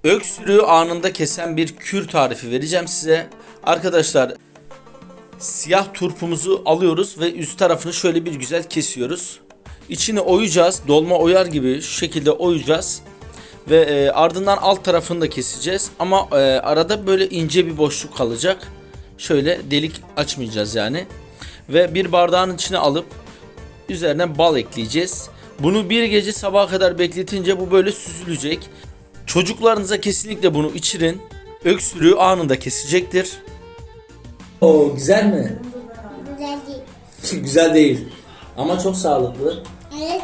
Öksürüğü anında kesen bir kür tarifi vereceğim size. Arkadaşlar, siyah turpumuzu alıyoruz ve üst tarafını şöyle bir güzel kesiyoruz. İçini oyacağız. Dolma oyar gibi şu şekilde oyacağız. Ve ardından alt tarafını da keseceğiz. Ama arada böyle ince bir boşluk kalacak. Şöyle delik açmayacağız yani. Ve bir bardağın içine alıp üzerine bal ekleyeceğiz. Bunu bir gece sabaha kadar bekletince bu böyle süzülecek. Çocuklarınıza kesinlikle bunu içirin. Öksürüğü anında kesecektir. Oo, güzel mi? Güzel değil. Güzel değil. Ama çok sağlıklı. Evet.